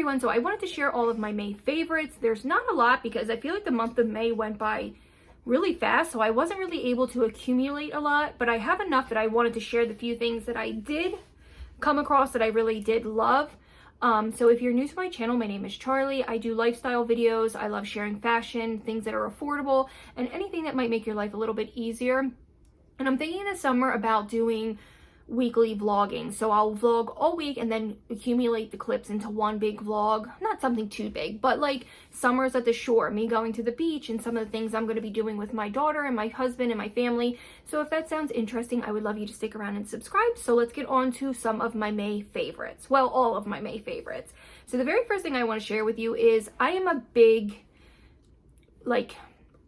everyone. So I wanted to share all of my May favorites. There's not a lot because I feel like the month of May went by really fast, so I wasn't really able to accumulate a lot, but I have enough that I wanted to share the few things that I did come across that I really did love. So if you're new to my channel, my name is Charlie. I do lifestyle videos. I love sharing fashion, things that are affordable, and anything that might make your life a little bit easier. And I'm thinking this summer about doing weekly vlogging. So I'll vlog all week and then accumulate the clips into one big vlog. Not something too big, but like summers at the shore, me going to the beach, and some of the things I'm going to be doing with my daughter and my husband and my family. So if that sounds interesting, I would love you to stick around and subscribe. So let's get on to some of my May favorites. Well, all of my May favorites. So the very first thing I want to share with you is I am a big,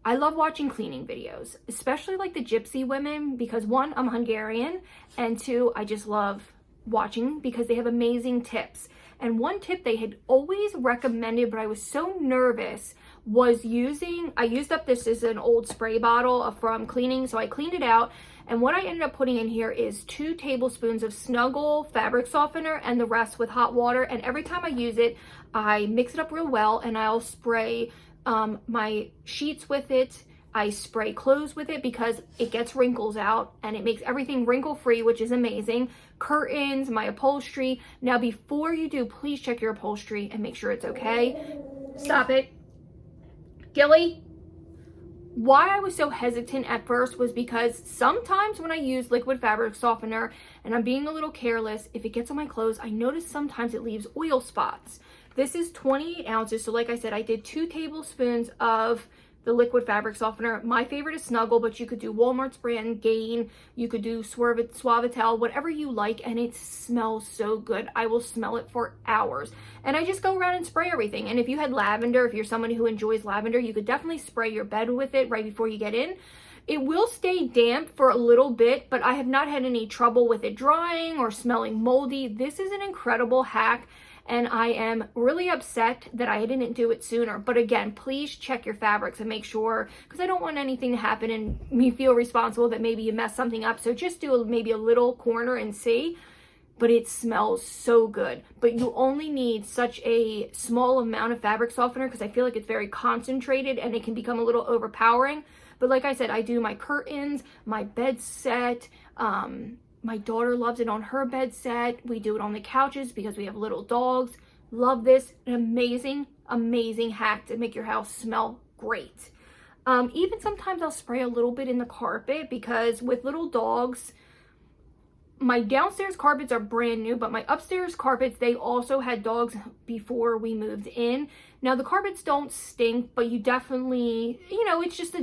I love watching cleaning videos, especially like the gypsy women, because one, I'm Hungarian, and two, I just love watching because they have amazing tips. And one tip they had always recommended, but I was so nervous, was I used up, this is an old spray bottle from cleaning, so I cleaned it out. And what I ended up putting in here is 2 tablespoons of Snuggle fabric softener and the rest with hot water. And every time I use it, I mix it up real well and I'll spray my sheets with it. I spray clothes with it because it gets wrinkles out and it makes everything wrinkle free, which is amazing. Curtains, my upholstery. Now before you do, please check your upholstery and make sure it's okay. Stop it. Gilly. Why I was so hesitant at first was because sometimes when I use liquid fabric softener and I'm being a little careless, if it gets on my clothes, I notice sometimes it leaves oil spots. This is 28 ounces. So like I said, I did 2 tablespoons of the liquid fabric softener. My favorite is Snuggle, but you could do Walmart's brand, Gain. You could do Suavitel, whatever you like. And it smells so good. I will smell it for hours. And I just go around and spray everything. And if you had lavender, if you're someone who enjoys lavender, you could definitely spray your bed with it right before you get in. It will stay damp for a little bit, but I have not had any trouble with it drying or smelling moldy. This is an incredible hack. And I am really upset that I didn't do it sooner. But again, please check your fabrics and make sure, because I don't want anything to happen and me feel responsible that maybe you mess something up. So just do maybe a little corner and see. But it smells so good. But you only need such a small amount of fabric softener because I feel like it's very concentrated and it can become a little overpowering. But like I said, I do my curtains, my bed set, my daughter loves it on her bed set. We do it on the couches because we have little dogs. Love this. An amazing, amazing hack to make your house smell great. Even sometimes I'll spray a little bit in the carpet because with little dogs, my downstairs carpets are brand new, but my upstairs carpets, they also had dogs before we moved in. Now the carpets don't stink, but you definitely, it's just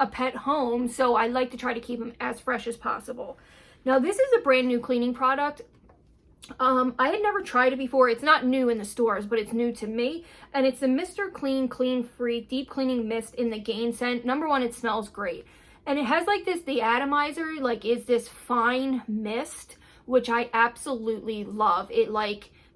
a pet home. So I like to try to keep them as fresh as possible. Now, this is a brand new cleaning product. I had never tried it before. It's not new in the stores, but it's new to me. And it's the Mr. Clean, Clean Free Deep Cleaning Mist in the Gain scent. Number one, it smells great. And it has like this, the atomizer, is this fine mist, which I absolutely love. It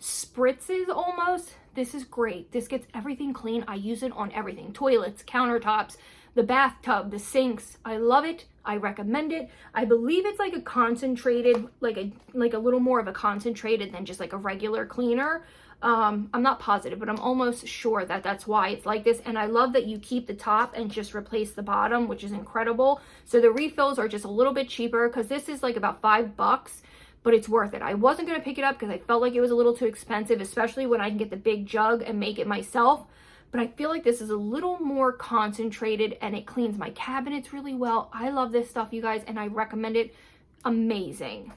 spritzes almost. This is great. This gets everything clean. I use it on everything. Toilets, countertops, the bathtub, the sinks. I love it. I recommend it. I believe it's like a concentrated, like a little more of a concentrated than just like a regular cleaner. I'm not positive, but I'm almost sure that that's why it's like this. And I love that you keep the top and just replace the bottom, which is incredible. So the refills are just a little bit cheaper because this is like about $5, but it's worth it. I wasn't going to pick it up because I felt like it was a little too expensive, especially when I can get the big jug and make it myself. But I feel like this is a little more concentrated and it cleans my cabinets really well. I love this stuff, you guys, and I recommend it. Amazing.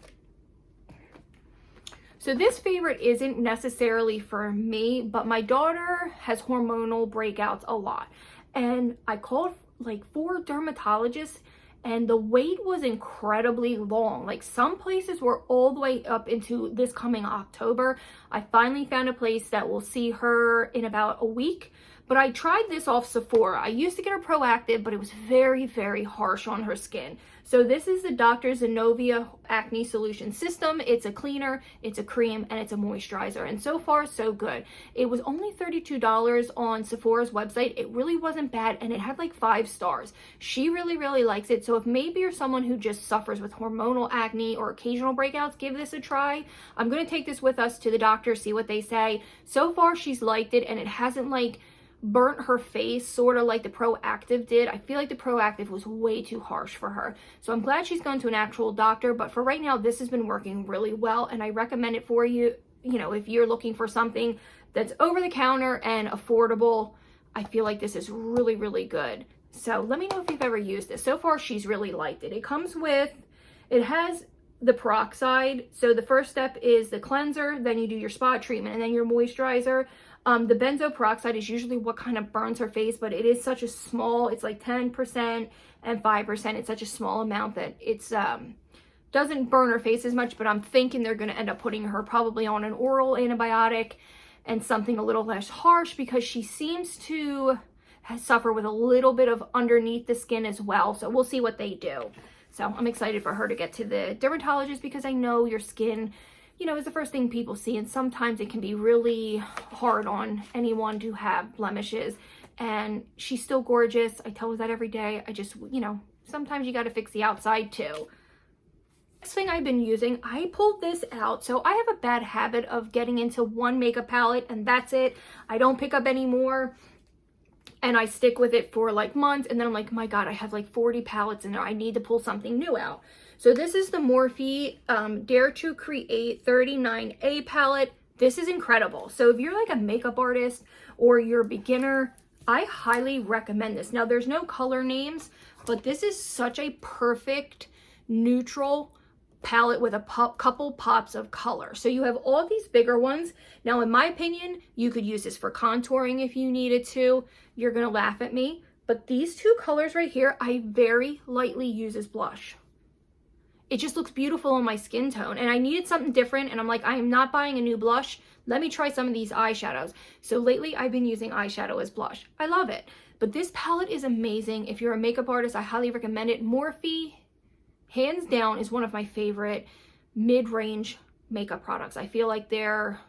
So this favorite isn't necessarily for me, but my daughter has hormonal breakouts a lot. And I called like 4 dermatologists and the wait was incredibly long. Like some places were all the way up into this coming October. I finally found a place that will see her in about a week, But I tried this off Sephora. I used to get her Proactive, but it was very, very harsh on her skin. So this is the Dr. Zenovia Acne Solution System. It's a cleaner, it's a cream, and it's a moisturizer. And so far, so good. It was only $32 on Sephora's website. It really wasn't bad, and it had like 5 stars. She really, really likes it. So if maybe you're someone who just suffers with hormonal acne or occasional breakouts, give this a try. I'm going to take this with us to the doctor, see what they say. So far, she's liked it, and it hasn't like burnt her face sort of like the Proactive did. I feel like the Proactive was way too harsh for her. So I'm glad she's gone to an actual doctor, but for right now, this has been working really well, and I recommend it for you. You know, if you're looking for something that's over the counter and affordable, I feel like this is really, really good. So let me know if you've ever used this. So far, she's really liked it. It comes with, it has the peroxide. So the first step is the cleanser, then you do your spot treatment, and then your moisturizer. The benzo peroxide is usually what kind of burns her face, but it is such a small, it's like 10% and 5%. It's such a small amount that it's doesn't burn her face as much, but I'm thinking they're going to end up putting her probably on an oral antibiotic and something a little less harsh, because she seems to suffer with a little bit of underneath the skin as well. So we'll see what they do. So I'm excited for her to get to the dermatologist, because I know your skin, you know, is the first thing people see, and sometimes it can be really hard on anyone to have blemishes, and she's still gorgeous. I tell her that every day. I just, you know, sometimes you got to fix the outside too. Next thing I've been using, I pulled this out. So I have a bad habit of getting into one makeup palette and that's it. I don't pick up any more, and I stick with it for like months, and then I'm like, my God, I have like 40 palettes in there. I need to pull something new out. So this is the Morphe Dare to Create 39A palette. This is incredible. So if you're like a makeup artist or you're a beginner, I highly recommend this. Now there's no color names, but this is such a perfect neutral palette with a couple pops of color. So you have all these bigger ones. Now in my opinion, you could use this for contouring if you needed to. You're gonna laugh at me, but these 2 colors right here, I very lightly use as blush. It just looks beautiful on my skin tone, and I needed something different, and I'm like, I am not buying a new blush. Let me try some of these eyeshadows. So lately I've been using eyeshadow as blush. I love it. But this palette is amazing. If you're a makeup artist, I highly recommend it. Morphe, hands down, is one of my favorite mid-range makeup products. I feel like they're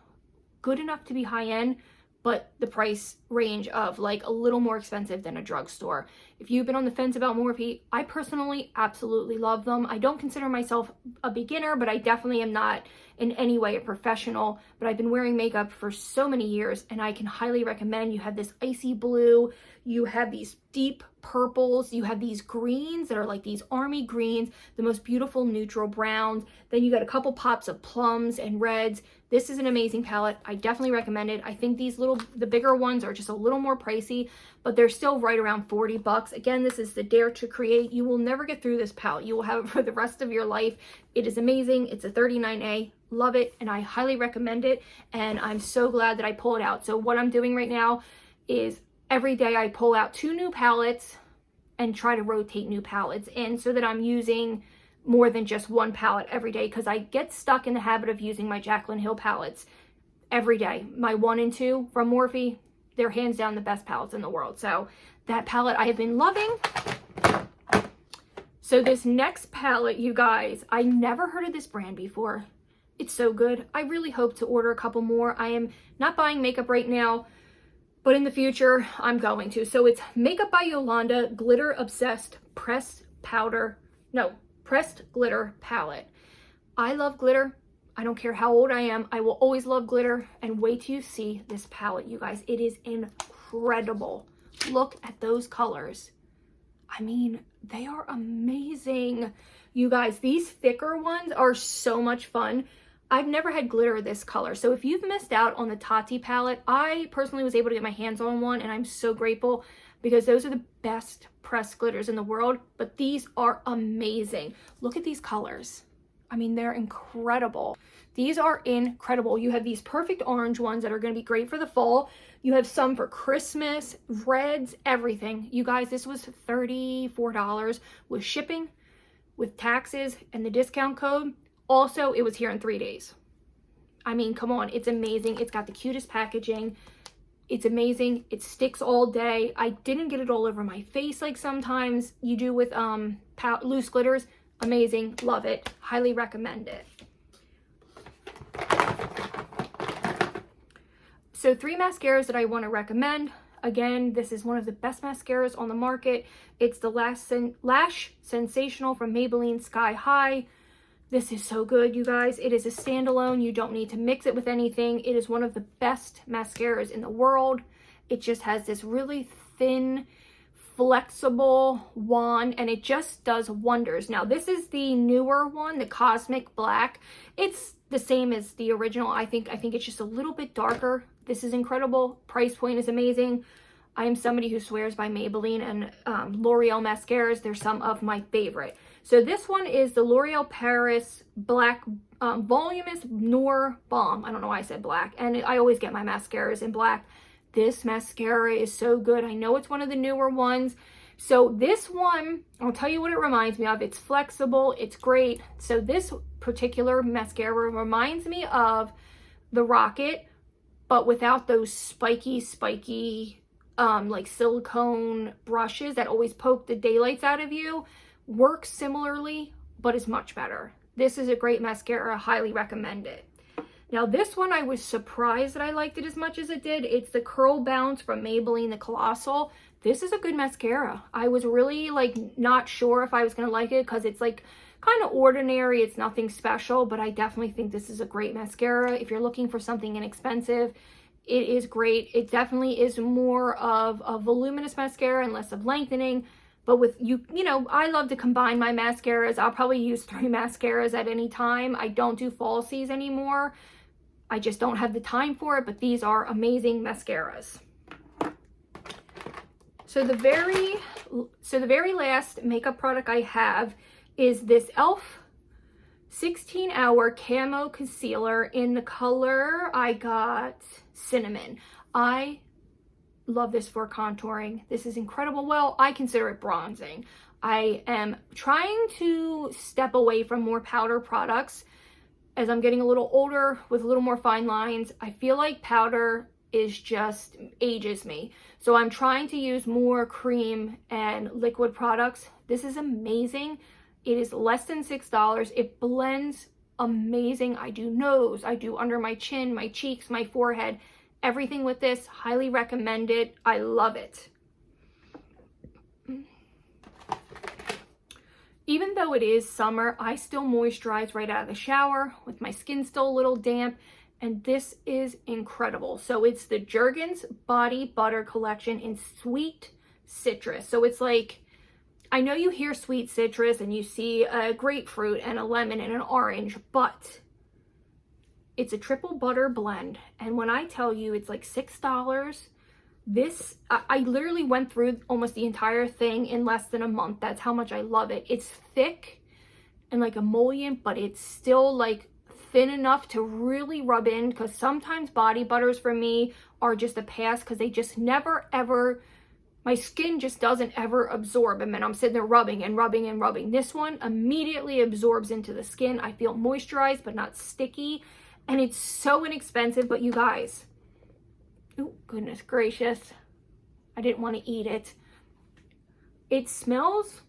good enough to be high-end, but the price range of like a little more expensive than a drugstore. If you've been on the fence about Morphe, I personally absolutely love them. I don't consider myself a beginner, but I definitely am not in any way a professional. But I've been wearing makeup for so many years, and I can highly recommend. You have this icy blue, you have these deep purples, you have these greens that are like these army greens, the most beautiful neutral browns. Then you got a couple pops of plums and reds. This is an amazing palette. I definitely recommend it. I think the bigger ones are just a little more pricey, but they're still right around 40 bucks. Again, this is the Dare to Create. You will never get through this palette. You will have it for the rest of your life. It is amazing. It's a 39A. Love it, and I highly recommend it, and I'm so glad that I pulled it out. So what I'm doing right now is every day I pull out 2 new palettes and try to rotate new palettes in, so that I'm using more than just one palette every day, because I get stuck in the habit of using my Jaclyn Hill palettes every day. My 1 and 2 from Morphe, they're hands down the best palettes in the world. So that palette I have been loving. So this next palette, you guys, I never heard of this brand before. It's so good. I really hope to order a couple more. I am not buying makeup right now, but in the future, I'm going to. So it's Makeup by Yolanda Glitter Obsessed Pressed Glitter Palette. I love glitter. I don't care how old I am. I will always love glitter. And wait till you see this palette, you guys. It is incredible. Look at those colors. I mean, they are amazing. You guys, these thicker ones are so much fun. I've never had glitter this color. So if you've missed out on the Tati palette, I personally was able to get my hands on one, and I'm so grateful, because those are the best pressed glitters in the world. But these are amazing. Look at these colors. I mean, they're incredible. These are incredible. You have these perfect orange ones that are going to be great for the fall. You have some for Christmas, reds, everything. You guys, this was $34 with shipping, with taxes, and the discount code. Also, it was here in 3 days. I mean, come on, it's amazing. It's got the cutest packaging. It's amazing. It sticks all day. I didn't get it all over my face like sometimes you do with loose glitters. Amazing. Love it. Highly recommend it. So 3 mascaras that I want to recommend. Again, this is one of the best mascaras on the market. It's the Lash Sensational from Maybelline Sky High. This is so good, you guys. It is a standalone. You don't need to mix it with anything. It is one of the best mascaras in the world. It just has this really thin, flexible wand, and it just does wonders. Now, this is the newer one, the Cosmic Black. It's the same as the original. I think it's just a little bit darker. This is incredible. Price point is amazing. I am somebody who swears by Maybelline and L'Oreal mascaras. They're some of my favorite. So this one is the L'Oreal Paris Black Voluminous Noir Balm. I don't know why I said black. And I always get my mascaras in black. This mascara is so good. I know it's one of the newer ones. So this one, I'll tell you what it reminds me of. It's flexible. It's great. So this particular mascara reminds me of the Rocket, but without those spiky, like silicone brushes that always poke the daylights out of you. Works similarly, but is much better. This is a great mascara. Highly recommend it. Now this one, I was surprised that I liked it as much as it did. It's the Curl Bounce from Maybelline, the Colossal. This is a good mascara. I was really like not sure if I was going to like it because it's like kind of ordinary. It's nothing special, but I definitely think this is a great mascara. If you're looking for something inexpensive, it is great. It definitely is more of a voluminous mascara and less of lengthening. But with you know, I love to combine my mascaras. I'll probably use 3 mascaras at any time. I don't do falsies anymore. I just don't have the time for it, but these are amazing mascaras. So the very last makeup product I have is this e.l.f. 16-hour camo concealer in the color I got Cinnamon. I love this for contouring. This is incredible. Well, I consider it bronzing. I am trying to step away from more powder products as I'm getting a little older with a little more fine lines. I feel like powder is just ages me. So I'm trying to use more cream and liquid products. This is amazing. It is less than $6. It blends amazing. I do nose, I do under my chin, my cheeks, my forehead. Everything with this, highly recommend it. I love it. Even though it is summer, I still moisturize right out of the shower with my skin still a little damp, and this is incredible. So it's the Jergens Body Butter Collection in Sweet Citrus. So it's like, I know you hear sweet citrus and you see a grapefruit and a lemon and an orange, but it's a triple butter blend. And when I tell you it's like $6, this, I literally went through almost the entire thing in less than a month. That's how much I love it. It's thick and like emollient, but it's still like thin enough to really rub in, because sometimes body butters for me are just a pass because they just never ever, my skin just doesn't ever absorb them, and I'm sitting there rubbing and rubbing and rubbing. This one immediately absorbs into the skin. I feel moisturized but not sticky, and it's so inexpensive. But you guys, oh goodness gracious, I didn't want to eat it. It smells,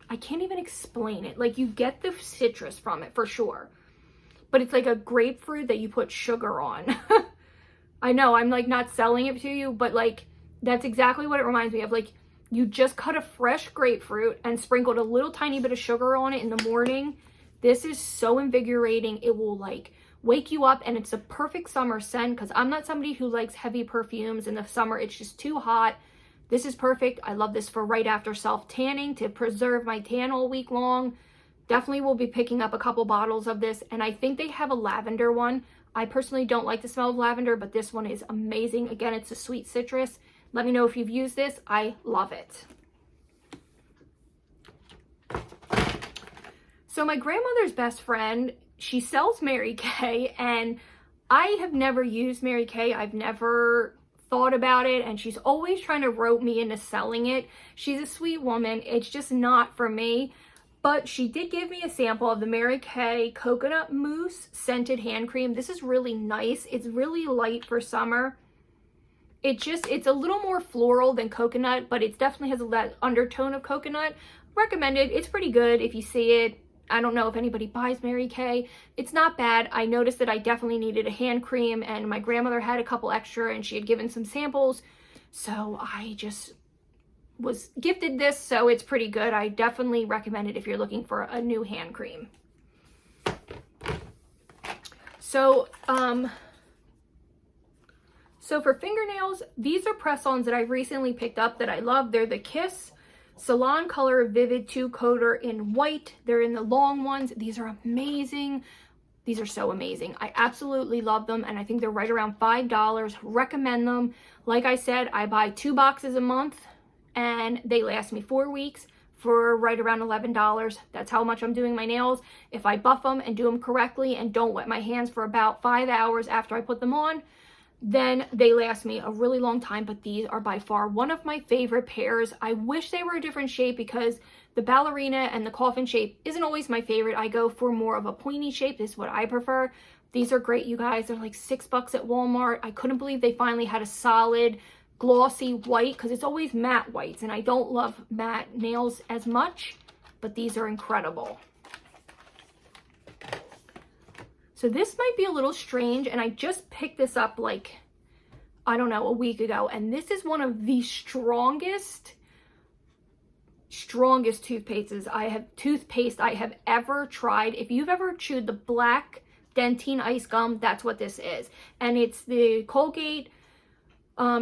I can't even explain it. Like, you get the citrus from it for sure, but it's like a grapefruit that you put sugar on. I know I'm like not selling it to you, but like that's exactly what it reminds me of. Like, you just cut a fresh grapefruit and sprinkled a little tiny bit of sugar on it in the morning. This is so invigorating. It will like wake you up, and it's a perfect summer scent because I'm not somebody who likes heavy perfumes in the summer. It's just too hot. This is perfect. I love this for right after self-tanning to preserve my tan all week long. Definitely will be picking up a couple bottles of this, and I think they have a lavender one. I personally don't like the smell of lavender, but this one is amazing. Again, it's a sweet citrus. Let me know if you've used this. I love it. So my grandmother's best friend, she sells Mary Kay, and I have never used Mary Kay. I've never thought about it, and she's always trying to rope me into selling it. She's a sweet woman. It's just not for me. But she did give me a sample of the Mary Kay Coconut Mousse Scented Hand Cream. This is really nice. It's really light for summer. It's a little more floral than coconut, but it definitely has that undertone of coconut. Recommended. It's pretty good if you see it. I don't know if anybody buys Mary Kay. It's not bad. I noticed that I definitely needed a hand cream, and my grandmother had a couple extra and she had given some samples. So I just was gifted this, so it's pretty good. I definitely recommend it if you're looking for a new hand cream. So for fingernails, these are press-ons that I recently picked up that I love. They're the Kiss Salon Color Vivid 2-Coater in white. They're in the long ones. These are amazing. These are so amazing. I absolutely love them, and I think they're right around $5. Recommend them. Like I said, I buy 2 boxes a month, and they last me 4 weeks for right around $11. That's how much I'm doing my nails. If I buff them and do them correctly and don't wet my hands for about 5 hours after I put them on, then they last me a really long time. But these are by far one of my favorite pairs. I wish they were a different shape because the ballerina and the coffin shape isn't always my favorite. I go for more of a pointy shape. This is what I prefer. These are great, you guys. They're like $6 at Walmart. I couldn't believe they finally had a solid glossy white, because it's always matte whites, and I don't love matte nails as much, but these are incredible. So this might be a little strange, and I just picked this up like, I don't know, a week ago, and this is one of the strongest toothpaste I have ever tried. If you've ever chewed the black Dentine ice gum, that's what this is. And it's the Colgate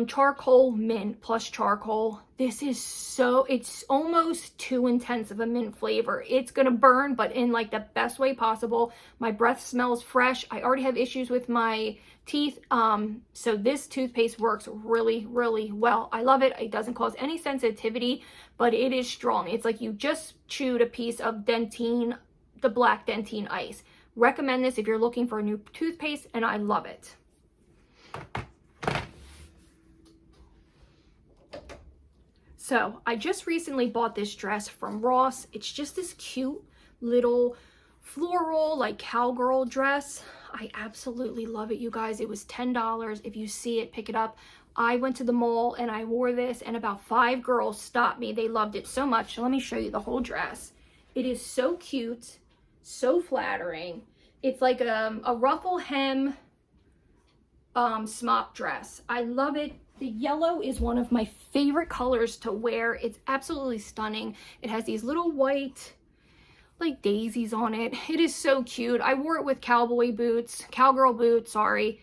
charcoal mint plus charcoal. This is it's almost too intense of a mint flavor. It's gonna burn, but in like the best way possible. My breath smells fresh. I already have issues with my teeth, so this toothpaste works really, really well. I love it. It doesn't cause any sensitivity, but it is strong. It's like you just chewed a piece of Dentine, the black Dentine ice. Recommend this if you're looking for a new toothpaste, and I love it. So I just recently bought this dress from Ross. It's just this cute little floral, like cowgirl dress. I absolutely love it, you guys. It was $10. If you see it, pick it up. I went to the mall and I wore this, and about 5 girls stopped me. They loved it so much. So let me show you the whole dress. It is so cute, so flattering. It's like a ruffle hem smock dress. I love it. The yellow is one of my favorite colors to wear. It's absolutely stunning. It has these little white, like daisies on it. It is so cute. I wore it with cowgirl boots, sorry,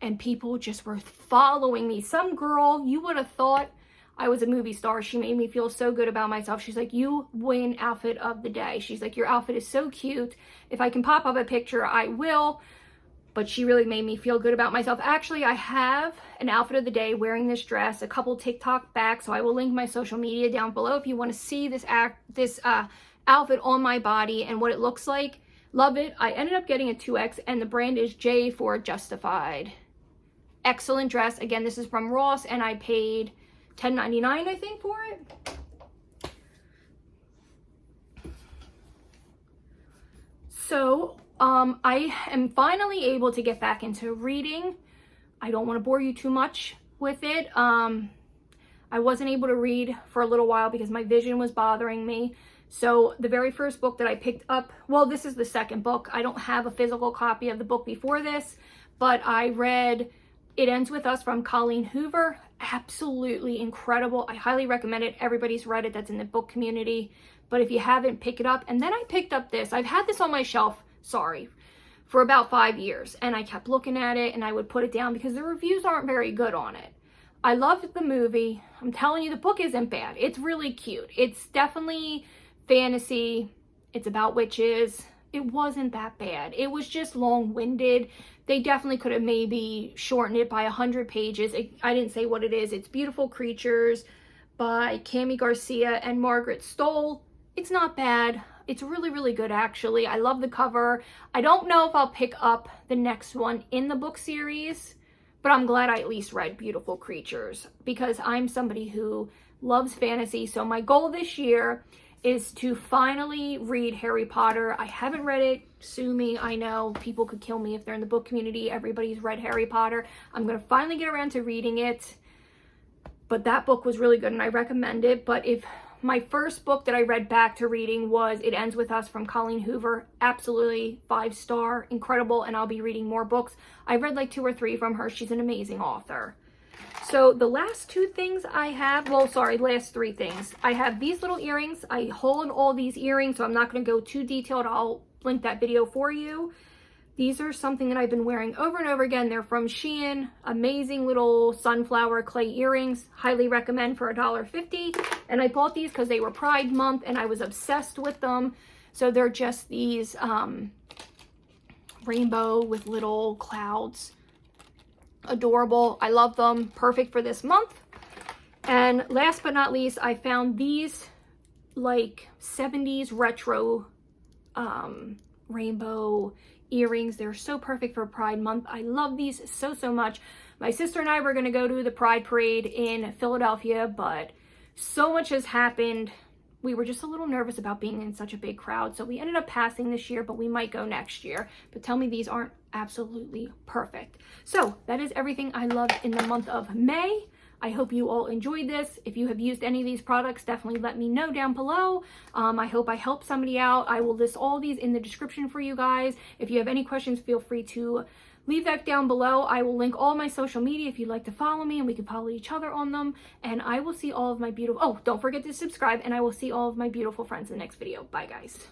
and people just were following me. Some girl, you would have thought I was a movie star. She made me feel so good about myself. She's like, you win outfit of the day. She's like, your outfit is so cute. If I can pop up a picture, I will. But she really made me feel good about myself. Actually, I have an outfit of the day wearing this dress a couple TikTok back, so I will link my social media down below if you want to see this outfit on my body and what it looks like. Love it. I ended up getting a 2X, and the brand is J for Justified. Excellent dress. Again, this is from Ross, and I paid $10.99, I think, for it. So I am finally able to get back into reading. I don't want to bore you too much with it. I wasn't able to read for a little while because my vision was bothering me. So the very first book that I picked up, well, this is the second book. I don't have a physical copy of the book before this, but I read It Ends With Us from Colleen Hoover. Absolutely incredible. I highly recommend it. Everybody's read it that's in the book community. But if you haven't, pick it up. And then I picked up this. I've had this on my shelf, for about 5 years. And I kept looking at it, and I would put it down because the reviews aren't very good on it. I loved the movie. I'm telling you, the book isn't bad. It's really cute. It's definitely fantasy. It's about witches. It wasn't that bad. It was just long-winded. They definitely could have maybe shortened it by 100 pages. I didn't say what it is. It's Beautiful Creatures by Cami Garcia and Margaret Stoll. It's not bad. It's really, really good, actually. I love the cover. I don't know if I'll pick up the next one in the book series, but I'm glad I at least read Beautiful Creatures because I'm somebody who loves fantasy. So my goal this year is to finally read Harry Potter. I haven't read it. Sue me. I know people could kill me if they're in the book community. Everybody's read Harry Potter. I'm going to finally get around to reading it. But that book was really good and I recommend it. But if my first book that I read back to reading was It Ends With Us from Colleen Hoover. Absolutely 5-star, incredible, and I'll be reading more books. I've read like 2 or 3 from her. She's an amazing author. So the last 2 things I have, well, sorry, last 3 things. I have these little earrings. I hauled all these earrings, so I'm not going to go too detailed. I'll link that video for you. These are something that I've been wearing over and over again. They're from Shein. Amazing little sunflower clay earrings. Highly recommend for $1.50. And I bought these because they were Pride Month and I was obsessed with them. So they're just these rainbow with little clouds. Adorable. I love them. Perfect for this month. And last but not least, I found these like 70s retro rainbow earrings. They're so perfect for Pride Month. I love these so, so much. My sister and I were going to go to the Pride Parade in Philadelphia, but so much has happened. We were just a little nervous about being in such a big crowd, so we ended up passing this year, but we might go next year. But tell me these aren't absolutely perfect. So that is everything I loved in the month of May. I hope you all enjoyed this. If you have used any of these products, definitely let me know down below. I hope I helped somebody out. I will list all these in the description for you guys. If you have any questions, feel free to leave that down below. I will link all my social media if you'd like to follow me, and we can follow each other on them. And I will see all of my beautiful, oh, don't forget to subscribe, and I will see all of my beautiful friends in the next video. Bye, guys.